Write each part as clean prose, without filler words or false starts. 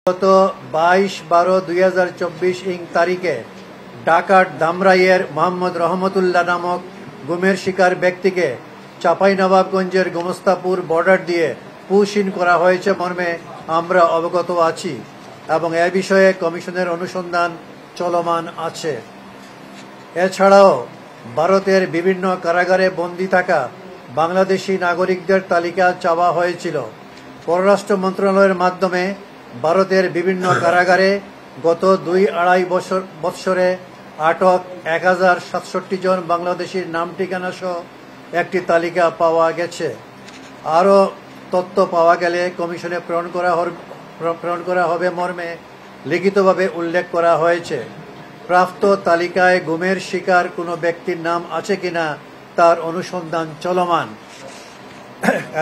গত 22/12/2024 ইং তারিখে ঢাকার ধামরাইয়ের মোহাম্মদ রহমতুল্লাহ নামক গুমের শিকার ব্যক্তিকে চাঁপাইনবাবগঞ্জের গোমস্তাপুর বর্ডার দিয়ে পুশ-ইন করা হয়েছে মর্মে আমরা অবগত আছি এবং এ বিষয়ে কমিশনের অনুসন্ধান চলমান আছে। এছাড়াও ভারতের বিভিন্ন কারাগারে বন্দী থাকা বাংলাদেশি নাগরিকদের তালিকা চাওয়া হয়েছিল। পররাষ্ট্র মন্ত্রণালয়ের মাধ্যমে ভারতের বিভিন্ন কারাগারে গত 2-2.5 বৎসরে আটক 1067 জন বাংলাদেশির নাম ঠিকানা সহ একটি তালিকা পাওয়া গেছে। আরও তথ্য পাওয়া গেলে কমিশনে প্রেরণ করা হবে মর্মে লিখিতভাবে উল্লেখ করা হয়েছে। প্রাপ্ত তালিকায় গুমের শিকার কোনো ব্যক্তির নাম আছে কিনা তার অনুসন্ধান চলমান।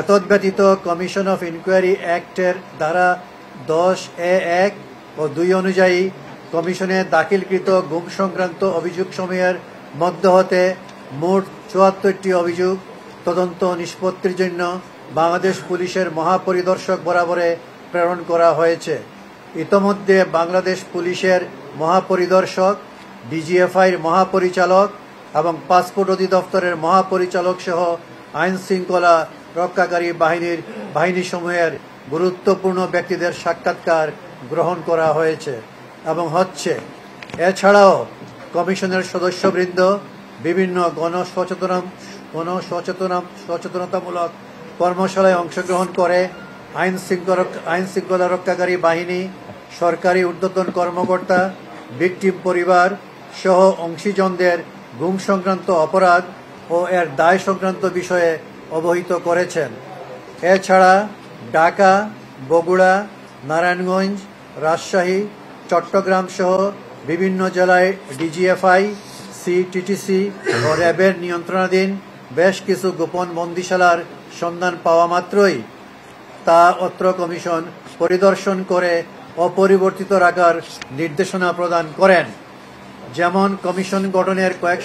এতদ্ব্যতীত কমিশন অফ ইনকোয়ারি অ্যাক্টের ধারা 10(a)(1) ও 2 অনুযায়ী কমিশনে দাখিলকৃত গুম সংক্রান্ত অভিযোগসমূহের মধ্য হতে মোট 74টি অভিযোগ তদন্ত নিষ্পত্তির জন্য বাংলাদেশ পুলিশের মহাপরিদর্শক বরাবরে প্রেরণ করা হয়েছে। ইতোমধ্যে বাংলাদেশ পুলিশের মহাপরিদর্শক, ডিজিএফআইর মহাপরিচালক এবং পাসপোর্ট অধিদপ্তরের মহাপরিচালক সহ আইন শৃঙ্খলা রক্ষাকারী বাহিনীসমূহের গুরুত্বপূর্ণ ব্যক্তিদের সাক্ষাৎকার গ্রহণ করা হয়েছে এবং হচ্ছে। এছাড়াও কমিশনের সদস্যবৃন্দ বিভিন্ন গণসচেতনতামূলক কর্মশালায় অংশগ্রহণ করে আইন শৃঙ্খলা রক্ষাকারী বাহিনী, সরকারি ঊর্ধ্বতন কর্মকর্তা, ভিকটিম পরিবার সহ অংশীজনদের গুম সংক্রান্ত অপরাধ ও এর দায় সংক্রান্ত বিষয়ে অবহিত করেছেন। এছাড়া ঢাকা, বগুড়া, নারায়ণগঞ্জ, রাজশাহী, চট্টগ্রাম সহ বিভিন্ন জেলায় ডিজিএফআই, সিটিটিসি ও র্যাবের নিয়ন্ত্রণাধীন বেশ কিছু গোপন বন্দিশালার সন্ধান পাওয়া মাত্রই তা অত্র কমিশন পরিদর্শন করে অপরিবর্তিত রাখার নির্দেশনা প্রদান করেন। যেমন কমিশন গঠনের কয়েক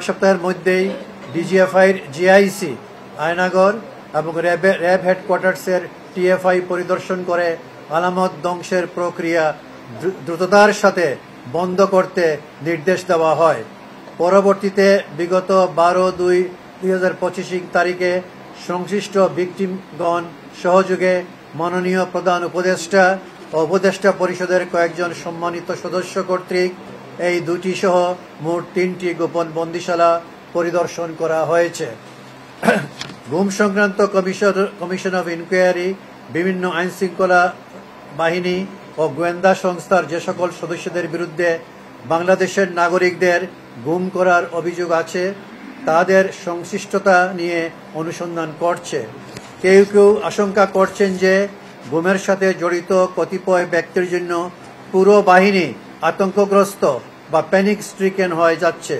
সপ্তাহের মধ্যেই ডিজিএফআইর জিআইসি, আয়নাগর এবং র্যাব হেডকোয়ার্টার্সের টিএফআই পরিদর্শন করে আলামত ধ্বংসের প্রক্রিয়া দ্রুততার সাথে বন্ধ করতে নির্দেশ দেওয়া হয়। পরবর্তীতে বিগত 12/2/2025 তারিখে সংশ্লিষ্ট ভিকটিমগণ সহযোগে মাননীয় প্রধান উপদেষ্টা ও উপদেষ্টা পরিষদের কয়েকজন সম্মানিত সদস্য কর্তৃক এই দুটি সহ মোট 3টি গোপন বন্দিশালা পরিদর্শন করা হয়েছে। গুম সংক্রান্ত কমিশন অফ ইনকোয়ারি বিভিন্ন আইন শৃঙ্খলা বাহিনী ও গোয়েন্দা সংস্থার যে সকল সদস্যদের বিরুদ্ধে বাংলাদেশের নাগরিকদের গুম করার অভিযোগ আছে তাদের সংশ্লিষ্টতা নিয়ে অনুসন্ধান করছে। কেউ কেউ আশঙ্কা করছেন যে গুমের সাথে জড়িত কতিপয় ব্যক্তির জন্য পুরো বাহিনী আতঙ্কগ্রস্ত বা প্যানিক স্ট্রিকেন হয়ে যাচ্ছে,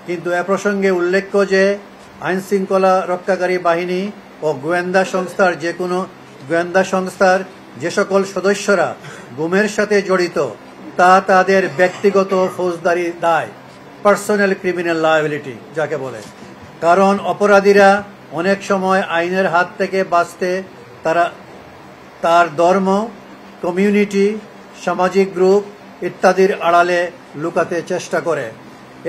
কিন্তু এ প্রসঙ্গে উল্লেখ্য যে আইন শৃঙ্খলা রক্ষাকারী বাহিনী ও গোয়েন্দা সংস্থার যে সকল সদস্যরা গুমের সাথে জড়িত তা তাদের ব্যক্তিগত ফৌজদারি দায়, পার্সোনাল ক্রিমিনাল লায়াবিলিটি যাকে বলে। কারণ অপরাধীরা অনেক সময় আইনের হাত থেকে বাঁচতে তার ধর্ম, কমিউনিটি, সামাজিক গ্রুপ ইত্যাদির আড়ালে লুকাতে চেষ্টা করে।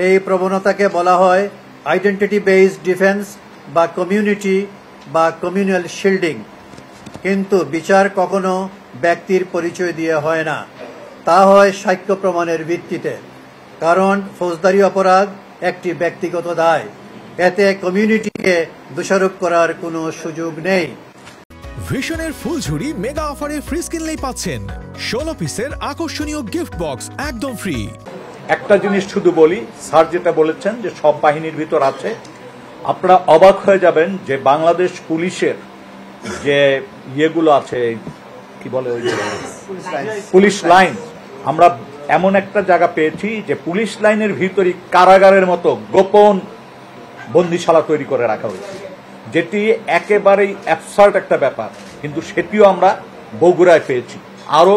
এই প্রবণতাকে বলা হয় আইডেন্টিটি বেসড ডিফেন্স বা কমিউনিটি বা কমিউনাল শিল্ডিং। কিন্তু বিচার কখনো ব্যক্তির পরিচয় দিয়ে হয় না, তা হয় সাক্ষ্য প্রমাণের ভিত্তিতে। কারণ ফৌজদারি অপরাধ একটি ব্যক্তিগত দায়, এতে কমিউনিটিকে দোষারোপ করার কোনো সুযোগ নেই। ভিশনের ফুলঝুরি মেগা অফারে ফ্রিজ কিনলেই পাচ্ছেন 16 পিসের আকর্ষণীয় গিফট বক্স একদম ফ্রি। একটা জিনিস শুধু বলি, স্যার যেটা বলেছেন যে সব বাহিনীর ভিতর আছে, আপনারা অবাক হয়ে যাবেন যে বাংলাদেশ পুলিশের যে ইয়েগুলো আছে, কি বলে ওই পুলিশ লাইন, আমরা এমন একটা জায়গা পেয়েছি যে পুলিশ লাইনের ভিতরই কারাগারের মতো গোপন বন্দিশালা তৈরি করে রাখা হয়েছে, যেটি একেবারেই অ্যাবসার্ড একটা ব্যাপার, কিন্তু সেটিও আমরা বগুড়ায় পেয়েছি। আরো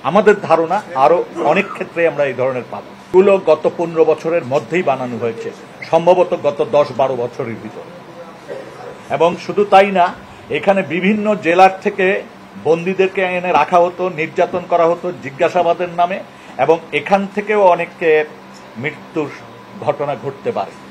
আমাদের ধারণা আরো অনেক ক্ষেত্রে আমরা এই ধরনের পাবো। এগুলো গত 15 বছরের মধ্যেই বানানো হয়েছে, সম্ভবত গত 10-12 বছরের ভিতর। এবং শুধু তাই না, এখানে বিভিন্ন জেলার থেকে বন্দীদেরকে এনে রাখা হতো, নির্যাতন করা হতো জিজ্ঞাসাবাদের নামে, এবং এখান থেকেও অনেকে মৃত্যুর ঘটনা ঘটতে পারে।